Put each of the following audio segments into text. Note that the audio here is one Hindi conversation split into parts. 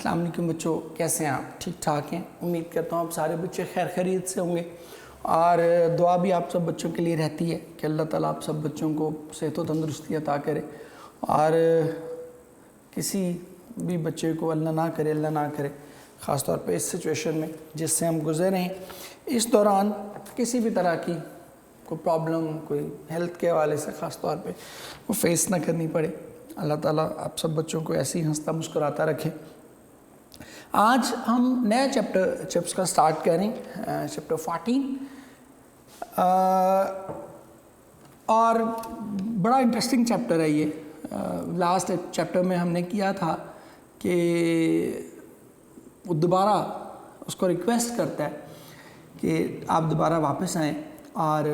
अस्सलाम वालेकुम बच्चों, कैसे हैं आप? ठीक ठाक हैं? उम्मीद करता हूँ आप सारे बच्चे खैर खैरियत से होंगे और दुआ भी आप सब बच्चों के लिए रहती है कि अल्लाह ताला आप सब बच्चों को सेहत व तंदुरुस्ती अता करे और किसी भी बच्चे को अल्लाह ना करे ख़ास तौर पे इस सिचुएशन में जिससे हम गुज़र हैं, इस दौरान किसी भी तरह की कोई प्रॉब्लम, कोई हेल्थ के हवाले से ख़ास तौर पे वो फेस ना करनी पड़े। अल्लाह ताला आप सब बच्चों को ऐसे ही हंसता मुस्कुराता रखे। आज हम नया चैप्टर का स्टार्ट करें, चैप्टर 14, और बड़ा इंटरेस्टिंग चैप्टर है ये। लास्ट चैप्टर में हमने किया था कि वो दोबारा उसको रिक्वेस्ट करता है कि आप दोबारा वापस आएँ और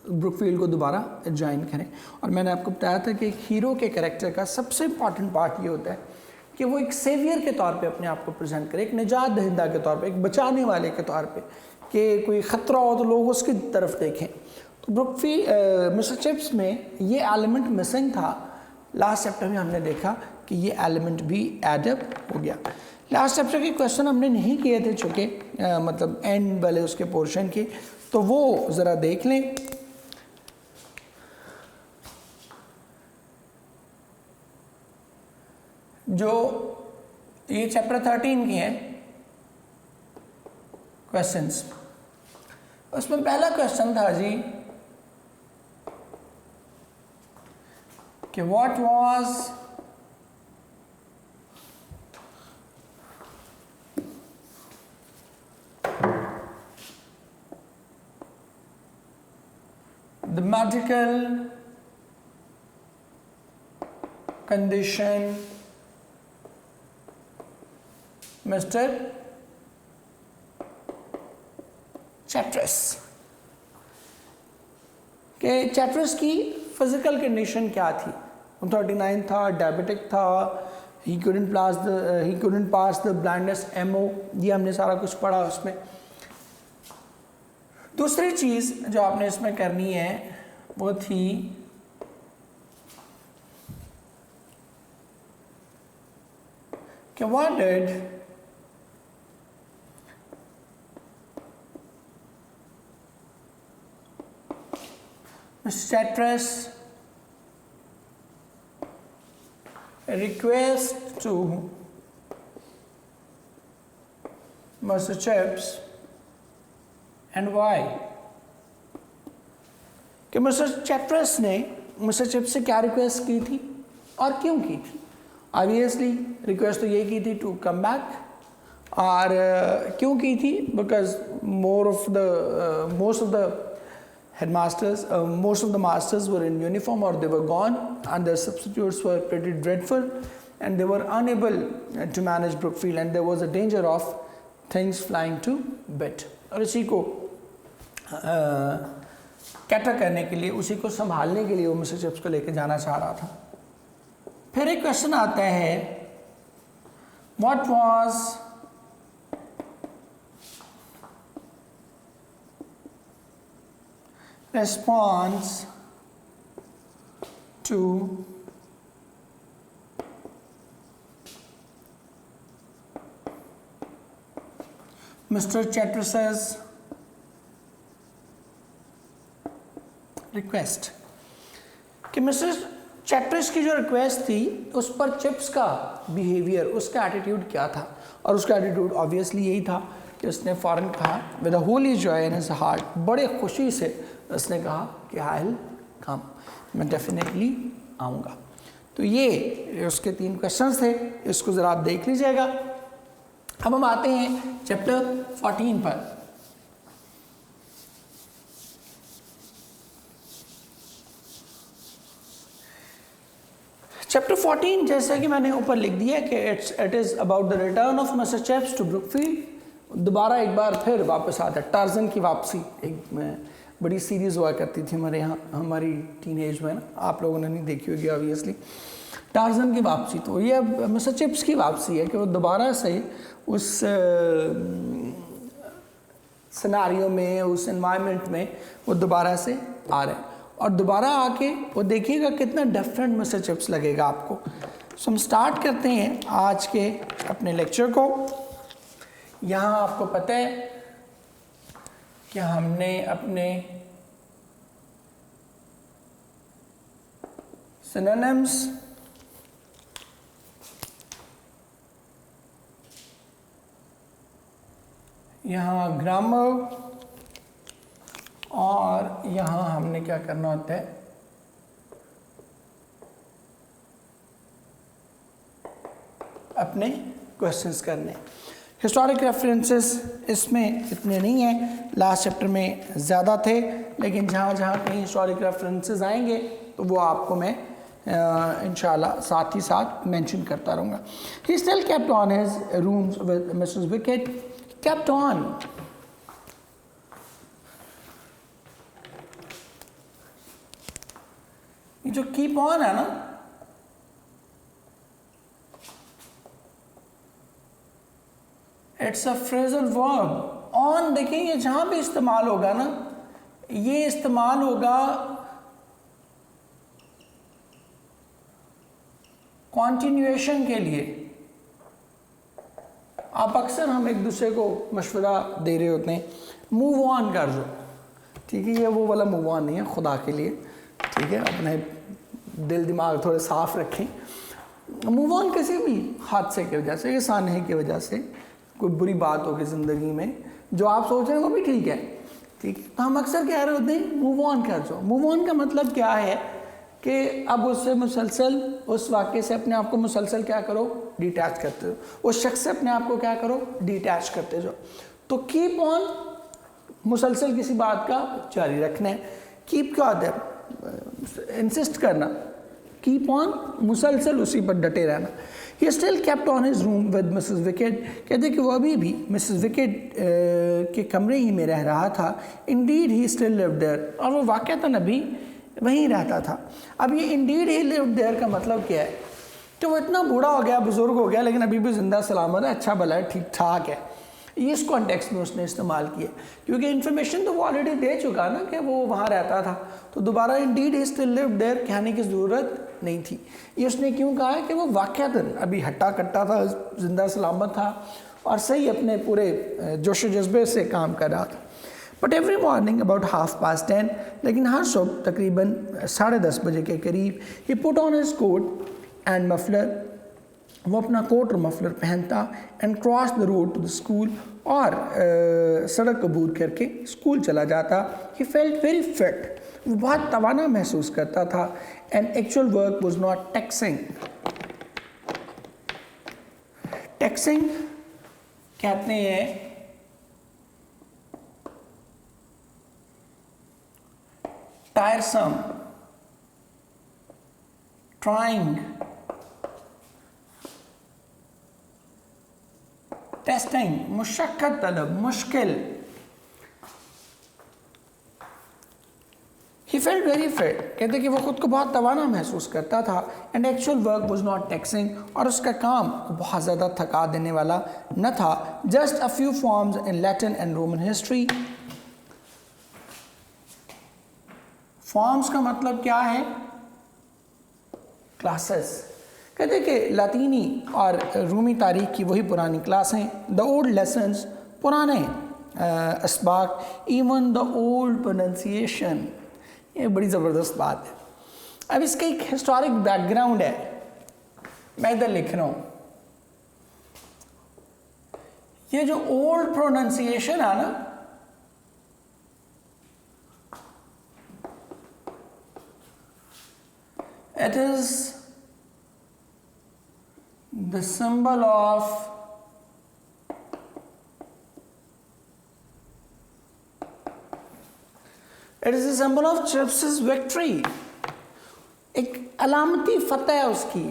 ब्रुकफील्ड को दोबारा ज्वाइन करें। और मैंने आपको बताया था कि एक हीरो के कैरेक्टर का सबसे इम्पॉर्टेंट पार्ट ये होता है कि वो एक सेवियर के तौर पे अपने आप को प्रेजेंट करे, एक निजात दहिंदा के तौर पे, एक बचाने वाले के तौर पे, कि कोई ख़तरा हो तो लोग उसकी तरफ देखें। तो ब्रुकफील्ड मिस्टर चिप्स में ये एलिमेंट मिसिंग था। लास्ट चैप्टर में हमने देखा कि ये एलिमेंट भी एडअप हो गया। लास्ट चैप्टर के क्वेश्चन हमने नहीं किए थे चूँकि मतलब एंड वाले उसके पोर्शन के, तो वो ज़रा देख लें। जो ये चैप्टर 13 की हैं क्वेश्चंस, उसमें पहला क्वेश्चन था जी कि what was the medical condition mister Chapters, के चैप्टरस की फिजिकल कंडीशन क्या थी? 39 था, डायबिटिक था, ही couldn't pass the blindness MO, ये हमने सारा कुछ पढ़ा उसमें। दूसरी चीज़ जो आपने इसमें करनी है वो थी कि what did Mr. Chatras request to Mr. Chips and why? कि मिस्टर चैप्टरस ने मिस्टर चिप्स से क्या रिक्वेस्ट की थी और क्यों की थी? ऑब्वियसली रिक्वेस्ट तो ये की थी टू कम बैक, और क्यों की थी? Because most of the headmasters, most of the masters were in uniform or they were gone, and their substitutes were pretty dreadful, and they were unable to manage Brookfield, and there was a danger of things flying to bit. और इसी को कैटर करने के लिए, उसी को संभालने के लिए वो मिस्टर चिप्स को लेकर जाना चाह रहा था। फिर एक क्वेश्चन आता है, what was response to Mr. Chatter's request? कि मिस्टर चैप्टर्स की जो रिक्वेस्ट थी उस पर चिप्स का बिहेवियर, उसका एटीट्यूड क्या था? और उसका एटीट्यूड ऑब्वियसली यही था कि उसने फ़ौरन कहा with a Holi joy in his heart, बड़े खुशी से उसने कहा कि आई विल कम, मैं डेफिनेटली आऊँगा। तो ये उसके 3 क्वेश्चंस थे, इसको ज़रा आप देख लीजिएगा। अब हम आते हैं चैप्टर 14 पर। चैप्टर 14 जैसे कि मैंने ऊपर लिख दिया कि it is about the return of mister Chips to Brookfield. दोबारा एक बार फिर वापस आता है, टार्जन की वापसी। एक बड़ी सीरीज़ हुआ करती थी हमारे यहाँ, हमारी टीनेज में ना, आप लोगों ने नहीं देखी होगी ऑब्वियसली, टार्जन की वापसी। तो ये अब मिस्टर चिप्स की वापसी है कि वो दोबारा से उस सिनारियो में, उस एनवायरनमेंट में वो दोबारा से आ रहे हैं। और दोबारा आके वो देखिएगा कितना डिफरेंट मिस्टर चिप्स लगेगा आपको। सो हम स्टार्ट करते हैं आज के अपने लेक्चर को। यहाँ आपको पता है कि हमने अपने सिनोनिम्स, यहाँ ग्रामर और यहाँ हमने क्या करना होता है, अपने क्वेश्चंस करने। हिस्टोरिक रेफरेंसेस इसमें इतने नहीं हैं, लास्ट चैप्टर में ज़्यादा थे, लेकिन जहाँ जहाँ कहीं हिस्टोरिक रेफरेंसेस आएंगे तो वो आपको मैं इंशाल्लाह साथ ही साथ मेंशन करता रहूँगा। He still kept on his rooms with Mrs wicket, kept on. ये जो कीप ऑन है ना, it's a phrasal verb. On देखिए, ये जहां भी इस्तेमाल होगा ना, ये इस्तेमाल होगा कॉन्टिन्यूएशन के लिए। आप अक्सर हम एक दूसरे को मशवरा दे रहे होते हैं, मूव ऑन कर दो, ठीक है। ये वो वाला मूव ऑन नहीं है, खुदा के लिए, ठीक है। अपने दिल दिमाग थोड़े साफ रखें। मूव ऑन किसी भी हादसे की वजह से या सानहे की वजह से कोई बुरी बात होगी ज़िंदगी में, जो आप सोच रहे हैं वो भी ठीक है, ठीक है। तो हम अक्सर कह रहे होते हैं मूव ऑन कर दो। मूव ऑन का मतलब क्या है कि अब उससे मुसलसल, उस वाक़े से अपने आप को मुसलसल क्या करो, डिटैच करते हो। उस शख्स से अपने आप को क्या करो, डिटैच करते जाओ। तो कीप ऑन मुसलसल किसी बात का जारी रखना है। कीप क्या होता है, इंसिस्ट करना। कीप ऑन मुसलसल उसी पर डटे रहना। He still kept on his room with Mrs. Wickett। कहते कि वो अभी भी मिसेस विकेट के कमरे ही में रह रहा था। Indeed he still lived there। और वो वाक़तन अभी वहीं रहता था। अब ये indeed he lived there का मतलब क्या है कि वो इतना बूढ़ा हो गया, बुजुर्ग हो गया, लेकिन अभी भी जिंदा सलामत है, अच्छा भला है, ठीक ठाक है। ये इस कॉन्टेक्स्ट में उसने इस्तेमाल किया, क्योंकि इन्फॉर्मेशन तो वो ऑलरेडी दे चुका ना कि वो वहाँ रहता था, तो दोबारा indeed he still lived there कहने की ज़रूरत नहीं थी। ये उसने क्यों कहा है कि वो वाक़तन अभी हट्टा कट्टा था, जिंदा सलामत था और सही अपने पूरे जोश जज्बे से काम कर रहा था। बट एवरी मॉर्निंग अबाउट 10:30, लेकिन हर सुबह तकरीबन 10:30 बजे के करीब, ही put on his coat and muffler, वो अपना कोट और मफलर पहनता, and cross the road to the school, और सड़क अबूर करके स्कूल चला जाता। ही फेल्ट वेरी फिट, वो बहुत तवाना महसूस करता था। And actual work was not taxing. Taxing कहते हैं टायरसम, ट्राइंग, टेस्टिंग, मुशक्कत तलब, मुश्किल। ही फेल्ट वेरी फिट, कहते कि वो खुद को बहुत तवाना महसूस करता था। And actual work was not taxing, और उसका काम बहुत ज़्यादा थका देने वाला न था। Just a few forms in Latin and Roman history. Forms का मतलब क्या है, क्लासेस। कहते कि लातीनी और रूमी तारीख की वही पुरानी क्लासें, द ओल्ड लेसन्स, पुराने असबाक, इवन द ओल्ड प्रोनंसिएशन। ये बड़ी ज़बरदस्त बात है। अब इसका एक हिस्टोरिक बैकग्राउंड है, मैं इधर लिख रहा हूँ। ये जो ओल्ड प्रोनंसिएशन है ना, it is the symbol of चिप्स's victory। एक अलामती फतह है उसकी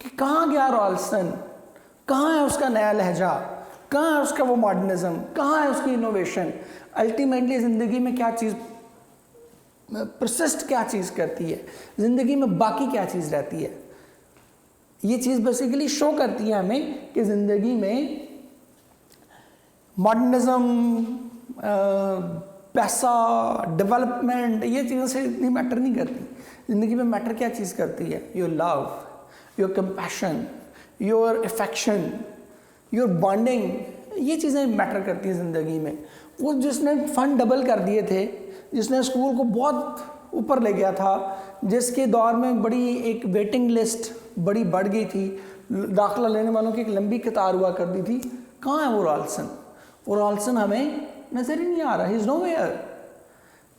कि कहाँ गया रॉल्सन, कहाँ है उसका नया लहजा, कहाँ है उसका वो मॉडर्निज्म, कहाँ है उसकी इनोवेशन। अल्टीमेटली ज़िंदगी में क्या चीज़ परसिस्ट, क्या चीज़ करती है ज़िंदगी में, बाकी क्या चीज़ रहती है। ये चीज़ बेसिकली शो करती है हमें कि ज़िंदगी में मॉडर्निज्म, पैसा, डेवलपमेंट, ये चीज़ें से इतनी मैटर नहीं करती। ज़िंदगी में मैटर क्या चीज़ करती है, your love, your compassion, your affection, your bonding, ये चीज़ें मैटर करती हैं ज़िंदगी में। वो जिसने फंड डबल कर दिए थे, जिसने स्कूल को बहुत ऊपर ले गया था, जिसके दौर में बड़ी एक वेटिंग लिस्ट बड़ी बढ़ गई थी, दाखिला लेने वालों की एक लंबी कतार हुआ करती थी, कहाँ है वो रॉल्सन? वो रॉल्सन हमें नजर ही नहीं आ रहा। He is nowhere.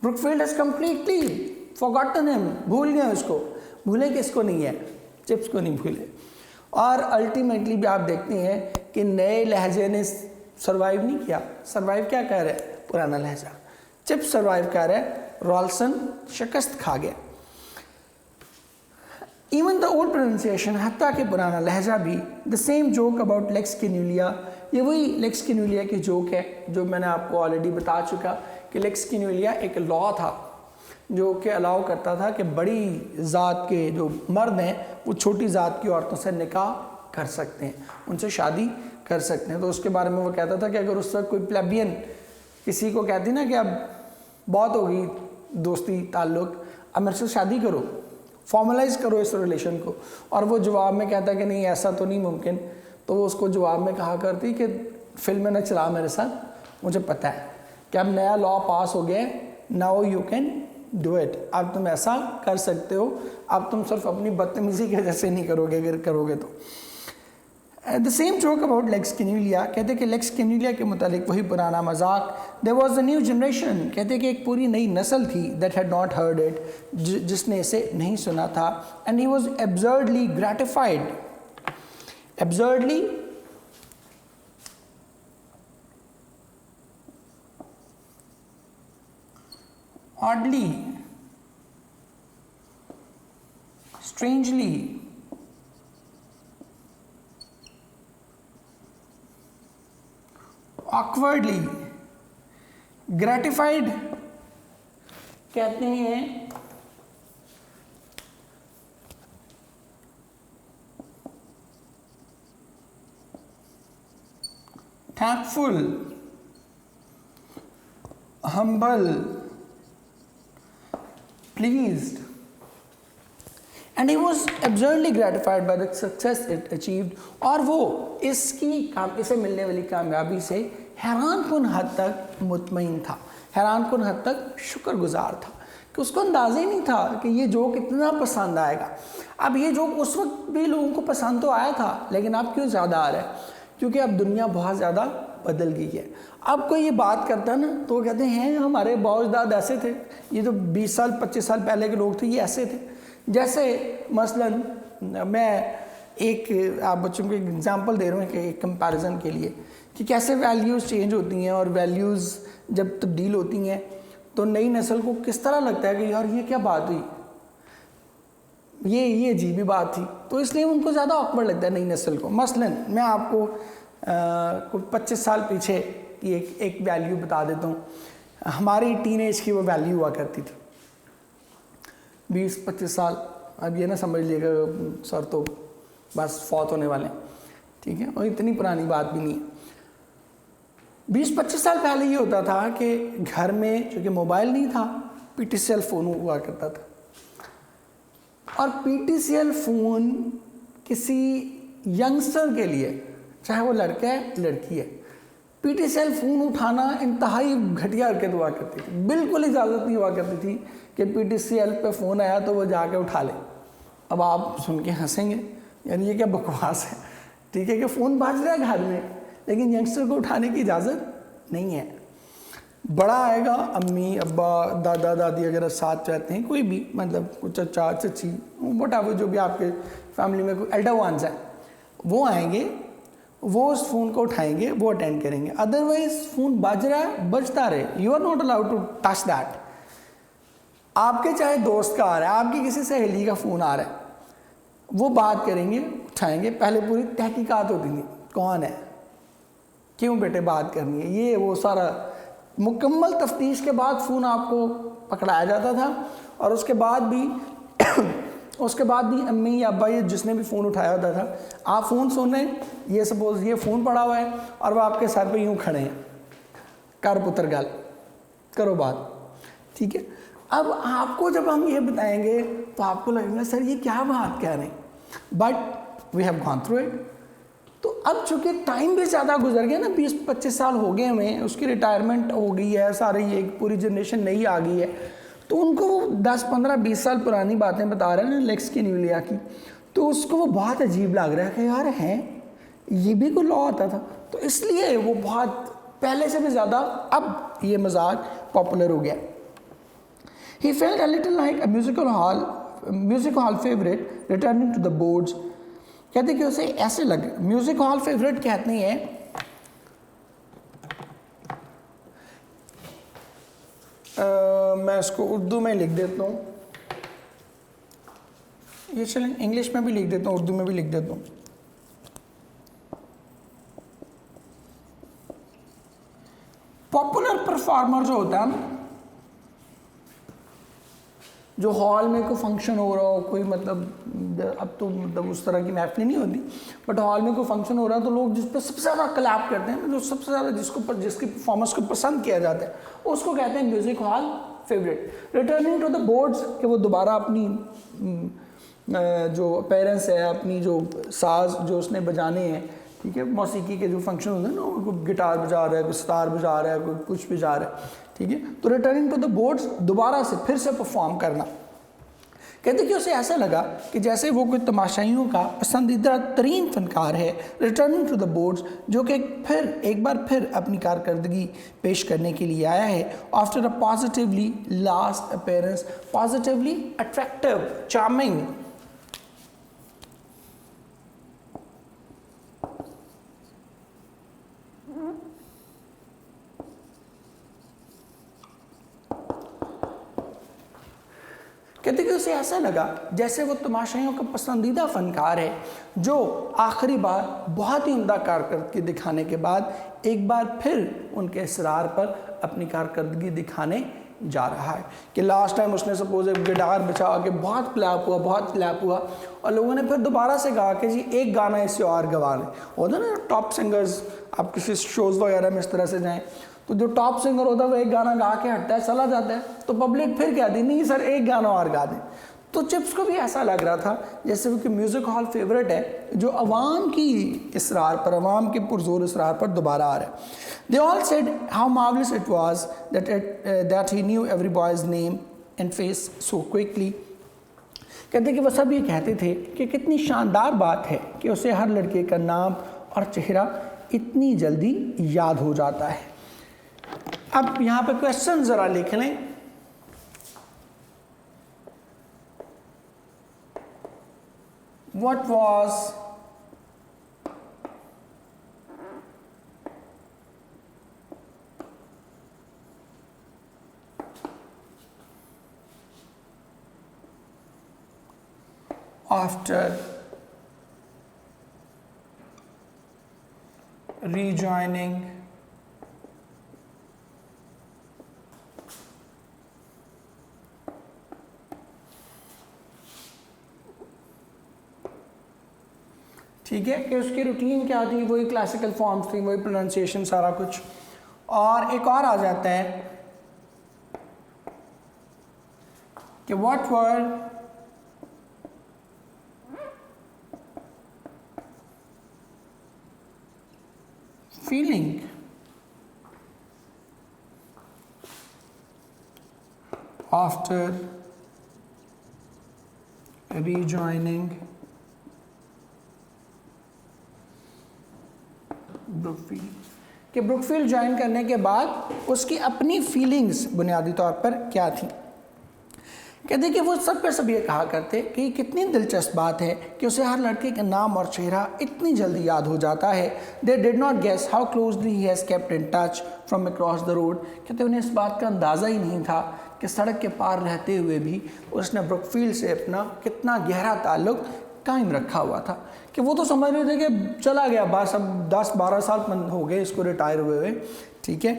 Brookfield has completely forgotten him, भूल गए उसको। भूले किसको नहीं है? चिप्स को नहीं भूले। और अल्टीमेटली भी आप देखते हैं कि नए लहजे ने सर्वाइव नहीं किया। सर्वाइव क्या कह रहे हैं? पुराना लहजा। चिप्स सर्वाइव कर रहे हैं, रॉल्सन शिकस्त खा गया। इवन द ओल्ड प्रोनाउंसिएशन, हत्ता के पुराना लहजा भी। The same joke about Lex Canuleia, ये वही लेक्स कैन्यूलिया की जोक है जो मैंने आपको ऑलरेडी बता चुका कि लेक्स कैन्यूलिया एक लॉ था जो कि अलाउ करता था कि बड़ी ज़ात के जो मर्द हैं वो छोटी ज़ात की औरतों से निकाह कर सकते हैं, उनसे शादी कर सकते हैं। तो उसके बारे में वो कहता था कि अगर उस वक्त कोई प्लेबियन किसी को कहती ना कि अब बहुत होगी दोस्ती ताल्लुक़, अब मेरे से शादी करो, फॉर्मलाइज करो इस रिलेशन को, और वो जवाब में कहता कि नहीं ऐसा तो नहीं मुमकिन, तो वो उसको जवाब में कहा करती कि फिल्में न चला मेरे साथ, मुझे पता है कि अब नया लॉ पास हो गया, now you can do it, अब तुम ऐसा कर सकते हो, अब तुम सिर्फ अपनी बदतमीजी की वजह से नहीं करोगे, अगर करोगे तो। The same joke about Lex Canuleia, कहते कि लेक्स कैन्यूलिया के मुतालिक वही पुराना मजाक। There was a new generation, कहते कि एक पूरी नई नस्ल थी that had not heard it, जिसने इसे नहीं सुना था। And he was absurdly gratified, absurdly oddly, strangely, awkwardly, gratified कहते हैं thankful, humble, pleased, and he was absurdly gratified by the success it achieved, और वो इसे मिलने वाली कामयाबी से हैरानकुन हद तक मुतमईन था, हैरानकुन हद तक शुक्रगुजार था कि उसको अंदाज़ा ही नहीं था कि ये जोक इतना पसंद आएगा। अब ये जोक उस वक्त भी लोगों को पसंद तो आया था, लेकिन अब क्यों ज़्यादा आ रहा है? क्योंकि अब दुनिया बहुत ज़्यादा बदल गई है। अब कोई ये बात करता है ना तो वो कहते हैं हमारे बाउजदाद ऐसे थे, ये जो 20 साल 25 साल पहले के लोग थे ये ऐसे थे। जैसे मसलन मैं एक आप बच्चों को एक एग्जांपल दे रहा हूँ कि एक कंपैरिजन के लिए कि कैसे वैल्यूज़ चेंज होती हैं, और वैल्यूज़ जब तब्दील होती हैं तो नई नस्ल को किस तरह लगता है कि यार ये क्या बात हुई, ये अजीब ही बात थी, तो इसलिए उनको ज़्यादा ऑकवर्ड लगता है नई नस्ल को। मसलन मैं आपको कुछ 25 साल पीछे की एक वैल्यू बता देता हूँ। हमारी टीनेज की वो वैल्यू हुआ करती थी 20-25 साल। अब ये ना समझ लीजिएगा सर तो बस फौत होने वाले हैं, ठीक है, और इतनी पुरानी बात भी नहीं है। 20-25 साल पहले ये होता था कि घर में चूँकि मोबाइल नहीं था, PTCL फ़ोन हुआ करता था, और PTCL फ़ोन किसी यंगस्टर के लिए, चाहे वो लड़का है लड़की है, PTCL फ़ोन उठाना इंतहाई घटिया हरकत हुआ करती थी। बिल्कुल इजाज़त नहीं हुआ करती थी कि PTCL पे फ़ोन आया तो वो जाके उठा ले। अब आप सुन के हंसेंगे, यानी ये क्या बकवास है, ठीक है, कि फ़ोन बाज रहा है घर में, लेकिन यंगस्टर को उठाने की इजाज़त नहीं है। बड़ा आएगा, अम्मी अब्बा दादा दादी अगर साथ रहते हैं, कोई भी मतलब कुछ चाचा चची वट जो भी आपके फैमिली में कोई एल्डर वंस है, वो आएंगे, वो उस फ़ोन को उठाएंगे, वो अटेंड करेंगे। अदरवाइज फ़ोन बज रहा है, बजता रहे, you are not allowed to touch that. आपके चाहे दोस्त का आ रहा है, आपकी किसी सहेली का फ़ोन आ रहा है, वो बात करेंगे, उठाएंगे, पहले पूरी तहकीकात होती थी, कौन है, क्यों बेटे बात करनी है, ये वो सारा मुकम्मल तफ्तीश के बाद फ़ोन आपको पकड़ाया जाता था। और उसके बाद भी अम्मी या अब्बा ये जिसने भी फ़ोन उठाया होता था, आप फ़ोन सुन रहे हैं, ये सपोज़ ये फ़ोन पड़ा हुआ है और वो आपके सर पे यूँ खड़े हैं, कर पुत्र गल करो बात, ठीक है। अब आपको जब हम ये बताएंगे तो आपको लगेगा सर ये क्या बात कह रहे हैं, but we have gone through it. तो अब चूंकि टाइम भी ज़्यादा गुजर गया ना, 20-25 साल हो गए हमें, उसकी रिटायरमेंट हो गई है, सारी एक पूरी जनरेशन नई आ गई है, तो उनको वो 10-15-20 साल पुरानी बातें बता रहे हैं ना लेक्स किन्यूलिया की, तो उसको वो बहुत अजीब लग रहा है कि यार है ये भी कोई लॉ आता था। तो इसलिए वो बहुत पहले से भी ज़्यादा अब ये मजाक पॉपुलर हो गया। He felt a little like a music hall favorite returning to the boards। कहते कि उसे ऐसे लगे, म्यूजिक हॉल फेवरेट कहते हैं मैं इसको उर्दू में लिख देता हूँ, ये चलें इंग्लिश में भी लिख देता हूँ, उर्दू में भी लिख देता हूँ। पॉपुलर परफॉर्मर जो होता है ना, जो हॉल में कोई फंक्शन हो रहा हो, कोई मतलब अब तो मतलब उस तरह की महफिल नहीं होती, बट हॉल में कोई फंक्शन हो रहा है तो लोग जिस पर सबसे ज़्यादा क्लैप करते हैं, जो सबसे ज़्यादा जिसकी परफॉर्मेंस को पसंद किया जाता है, उसको कहते हैं music hall favourite. Returning to the boards, कि वो दोबारा अपनी जो अपीयरेंस है, अपनी जो साज जो उसने बजाने हैं, ठीक है, मौसीकी के जो फंक्शन होते हैं ना, कोई गिटार बजा रहा है, कोई सितार बजा रहा है, कोई कुछ बजा रहा है, ठीक है, तो रिटर्निंग टू द बोर्ड्स, दोबारा से फिर से परफॉर्म करना। कहते कि उसे ऐसा लगा कि जैसे वो कोई तमाशाइयों का पसंदीदा तरीन फनकार है, रिटर्निंग टू द बोर्ड्स, जो कि एक बार फिर अपनी कारकर्दगी पेश करने के लिए आया है, after a positively last appearance, positively attractive, charming. कहते कि उसे ऐसा लगा जैसे वो तमाशाइयों का पसंदीदा फनकार है, जो आखिरी बार बहुत ही उम्दा कारकर्दगी दिखाने के बाद एक बार फिर उनके इसरार पर अपनी कारकर्दगी दिखाने जा रहा है। कि लास्ट टाइम उसने सपोज एक गिटार बचा के बहुत क्लैप हुआ और लोगों ने फिर दोबारा से कहा कि जी एक गाना इससे और गवा लें। होता ना टॉप सिंगर्स, आप किसी शोज़ वगैरह में इस तरह से जाएँ तो जो टॉप सिंगर होता है वो एक गाना गा के हटता है, चला जाता है, तो पब्लिक फिर कहती नहीं सर एक गाना और गा दें। तो चिप्स को भी ऐसा लग रहा था जैसे वो कि म्यूज़िक हॉल फेवरेट है, जो अवाम की इसरार पर, अवाम के पुरजोर इसरार पर दोबारा आ रहा है। They all said how marvellous it was that he new every boys name and face so quickly. कहते कि वो सब ये कहते थे कि कितनी शानदार बात है कि उसे हर लड़के का नाम और चेहरा इतनी जल्दी याद हो जाता है। अब यहाँ पे क्वेश्चन ज़रा लिख लें। What was after rejoining ठीक है, कि उसकी रूटीन क्या थी, वही क्लासिकल फॉर्म्स थी, वही प्रोनाउंसिएशन सारा कुछ। और एक और आ जाता है कि what were feeling after rejoining Brookfield, कि ब्रुकफील्ड ज्वाइन करने के बाद उसकी अपनी फीलिंग्स बुनियादी तौर पर क्या थी। कहते कि वो सब पे सब ये कहा करते कि कितनी दिलचस्प बात है कि उसे हर लड़के का नाम और चेहरा इतनी जल्दी याद हो जाता है। They did not guess how closely he has kept in touch from across the road. कहते उन्हें इस बात का अंदाज़ा ही नहीं था कि सड़क के पार रहते हुए भी उसने ब्रुकफील्ड से अपना कितना गहरा ताल्लुक़ कायम रखा हुआ था। कि वो तो समझ रहे थे कि चला गया बस, अब 10-12 साल हो गए इसको रिटायर हुए, ठीक है,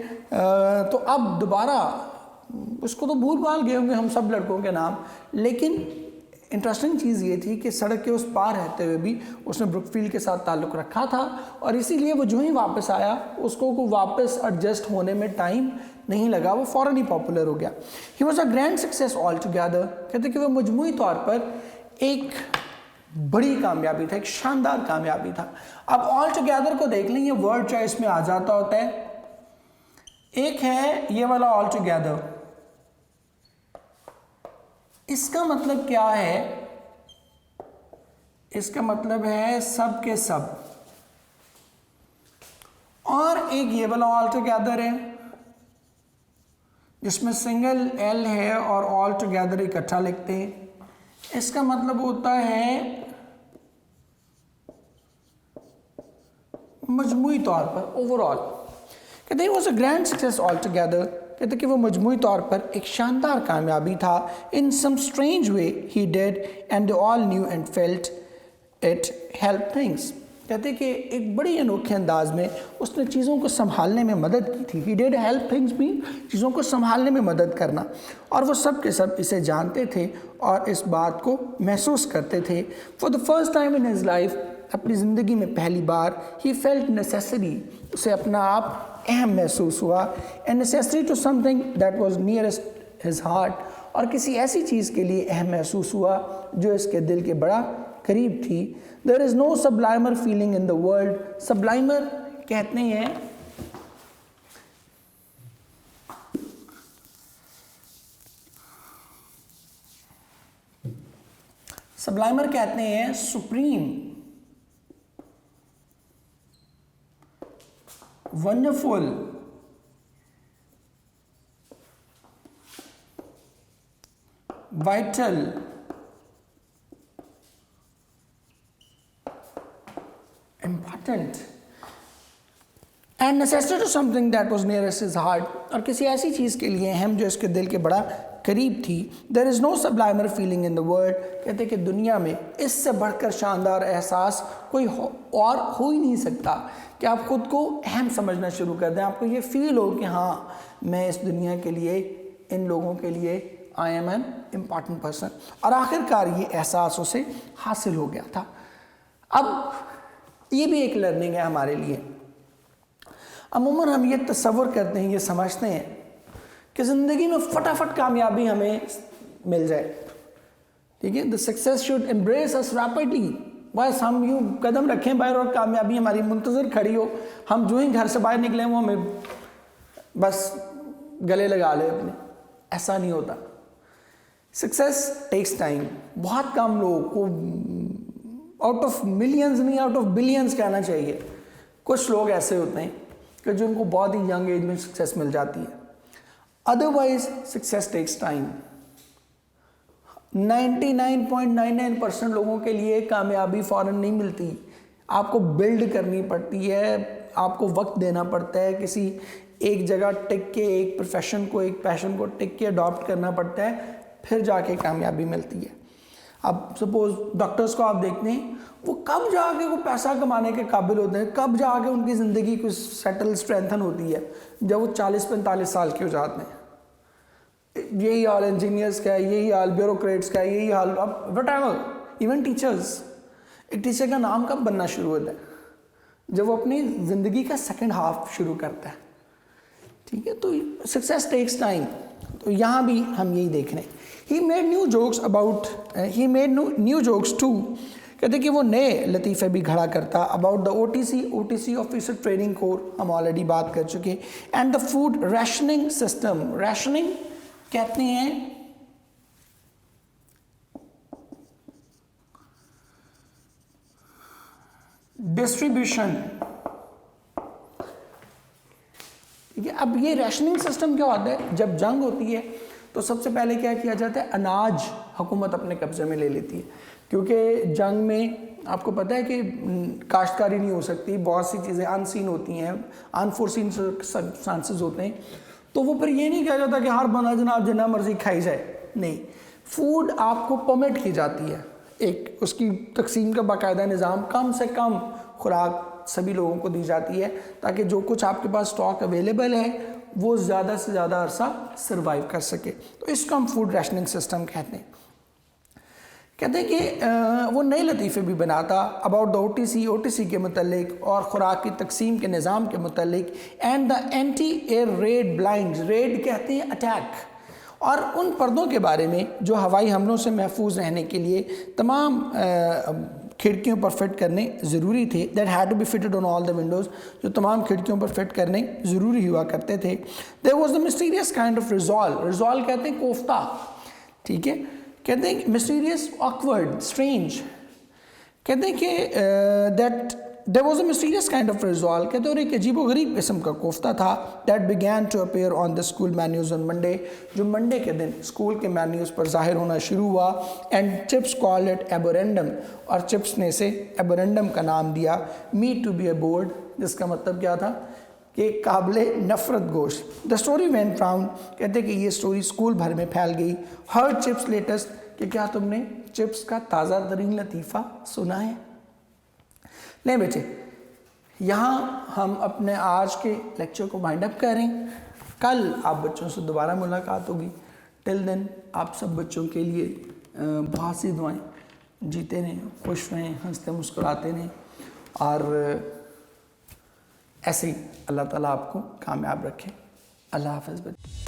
तो अब दोबारा उसको तो भूल भाल गए होंगे हम सब लड़कों के नाम। लेकिन इंटरेस्टिंग चीज़ ये थी कि सड़क के उस पार रहते हुए भी उसने ब्रुकफील्ड के साथ ताल्लुक़ रखा था, और इसीलिए वो जो ही वापस आया उसको वापस एडजस्ट होने में टाइम नहीं लगा, वो फ़ौरन ही पॉपुलर हो गया। He was a grand success all together. कहते कि वो मजमूई तौर पर एक बड़ी कामयाबी था, एक शानदार कामयाबी था। अब ऑल टुगेदर को देख लें, ये वर्ड चॉइस में आ जाता होता है। एक है ये वाला ऑल टुगेदर, इसका मतलब क्या है? इसका मतलब है सब के सब। और एक ये वाला ऑल टुगेदर है जिसमें सिंगल एल है और ऑल टुगेदर इकट्ठा लिखते हैं। इसका मतलब होता है मजमूई तौर पर, ओवरऑल। कहते हैं was a grand success all together, कहते कि वो मजमूई तौर पर एक शानदार कामयाबी था। In some strange way he did and they all knew and felt it help things. कहते कि एक बड़ी अनोखे अंदाज में उसने चीज़ों को संभालने में मदद की थी। ही डिड हेल्प थिंग्स भी, चीज़ों को संभालने में मदद करना, और वो सब के सब इसे जानते थे और इस बात को महसूस करते थे। For the first time in his life, अपनी ज़िंदगी में पहली बार, ही फेल्ट नेसेसरी, उसे अपना आप अहम महसूस हुआ। And necessary to something that was nearest his heart, और किसी ऐसी चीज़ के लिए अहम महसूस हुआ जो इसके दिल के बड़ा करीब थी। There is no sublimer feeling in the world. Sublimer कहते हैं supreme, wonderful, vital, important and necessary to something that was nearest his heart, और किसी ऐसी चीज़ के लिए अहम जो इसके दिल के बड़ा करीब थी। There is no sublimer feeling in the world, कहते कि दुनिया में इससे बढ़कर शानदार एहसास कोई और हो ही नहीं सकता कि आप खुद को अहम समझना शुरू कर दें, आपको ये फील हो कि हाँ मैं इस दुनिया के लिए, इन लोगों के लिए I am an important person. और आखिरकार ये एहसास उसे हासिल हो गया था। अब ये भी एक लर्निंग है हमारे लिए। अमूमन हम ये तसव्वुर करते हैं, ये समझते हैं कि ज़िंदगी में फटाफट कामयाबी हमें मिल जाए, ठीक है। The success should embrace us rapidly, बस हम यूँ कदम रखें बाहर और कामयाबी हमारी मुंतज़र खड़ी हो, हम जो ही घर से बाहर निकलें वो हमें बस गले लगा ले अपने। ऐसा नहीं होता। Success takes time. बहुत कम लोगों को, आउट ऑफ मिलियंस नहीं, आउट ऑफ बिलियंस कहना चाहिए, कुछ लोग ऐसे होते हैं कि जो उनको बहुत ही यंग एज में सक्सेस मिल जाती है। Otherwise success takes time. 99.99% लोगों के लिए कामयाबी फ़ौरन नहीं मिलती, आपको बिल्ड करनी पड़ती है, आपको वक्त देना पड़ता है, किसी एक जगह टिक के, एक प्रोफेशन को, एक पैशन को टिक के अडॉप्ट करना पड़ता है, फिर जाके कामयाबी मिलती है। अब सपोज डॉक्टर्स को आप देखते हैं, वो कब जाके वो पैसा कमाने के काबिल होते हैं, कब जाके उनकी ज़िंदगी कुछ सेटल स्ट्रेंथन होती है, जब वो 40-45 साल के हो जाते हैं। यही हाल इंजीनियर्स का है, यही हाल ब्यूरोक्रेट्स का है, यही हाल अब व्हाटएवर, इवन टीचर्स। एक टीचर का नाम कब बनना शुरू होता है? जब वो अपनी ज़िंदगी का सेकेंड हाफ शुरू करता है, ठीक है। तो सक्सेस टेक्स टाइम। तो यहाँ भी हम यही देख रहे हैं। He made new jokes too, कहते कि वो नए लतीफ़े भी खड़ा करता about the OTC officer training corps, हम ऑलरेडी बात कर चुके। And the food rationing system. Rationing कहते हैं डिस्ट्रीब्यूशन, ठीक है। अब ये रैशनिंग सिस्टम क्या होता है? जब जंग होती है तो सबसे पहले क्या किया जाता है? अनाज हुकूमत अपने कब्जे में ले लेती है, क्योंकि जंग में आपको पता है कि काश्तकारी नहीं हो सकती, बहुत सी चीज़ें अनसीन होती हैं, अनफोर्सीन चांसेस होते हैं। तो वो फिर ये नहीं कहा जाता कि हर बंदा जनाब जितना मर्जी खाई जाए, नहीं, फूड आपको परमिट की जाती है, एक उसकी तकसीम का बाकायदा निज़ाम, कम से कम खुराक सभी लोगों को दी जाती है ताकि जो कुछ आपके पास स्टॉक अवेलेबल है वो ज़्यादा से ज़्यादा अरसा सर्वाइव कर सके। तो इसको हम फूड रैशनिंग सिस्टम कहते हैं। कहते हैं कि वो नए लतीफ़े भी बनाता अबाउट द ओटीसी के मतलब और ख़ुराक की तकसीम के निज़ाम के मतलब। And the anti air red blind, red कहते हैं अटैक, और उन पर्दों के बारे में जो हवाई हमलों से महफूज रहने के लिए तमाम खिड़कियों पर फिट करने ज़रूरी थे, that had to be fitted on all the windows, जो तमाम खिड़कियों पर फिट करने ज़रूरी हुआ करते थे। There was the mysterious kind of rissole, rissole कहते हैं कोफ्ता, ठीक है, कहते हैं मिस्टीरियस, ऑकवर्ड, स्ट्रेंज, कहते हैं कि that there was a mysterious kind of rissole, कहते हैं और एक अजीबो गरीब किस्म का कोफ्ता था, that began to appear on the school menus on Monday, जो मंडे के दिन स्कूल के मेन्यूज़ पर जाहिर होना शुरू हुआ। एंड चिप्स कॉल्ड इट एबोरेंडम, और चिप्स ने इसे एबोरेंडम का नाम दिया। मीट टू बी अबोर्ड, जिसका मतलब क्या था कि काबिले नफ़रत गोश्त। द स्टोरी वेंट राउंड, कहते हैं कि ये स्टोरी स्कूल भर में फैल गई। हर चिप्स लेटेस्ट, कि क्या तुमने चिप्स का ताज़ा तरीन लतीफ़ा सुना है? नहीं बच्चे, यहाँ हम अपने आज के लेक्चर को वाइंड अप करें। कल आप बच्चों से दोबारा मुलाकात होगी। टिल देन आप सब बच्चों के लिए बहुत सी दुआएं, जीते रहें, खुश रहें, हंसते मुस्कुराते रहें, और ऐसे ही अल्लाह ताला आपको कामयाब रखे। अल्लाह हाफ़िज़ बच्चे।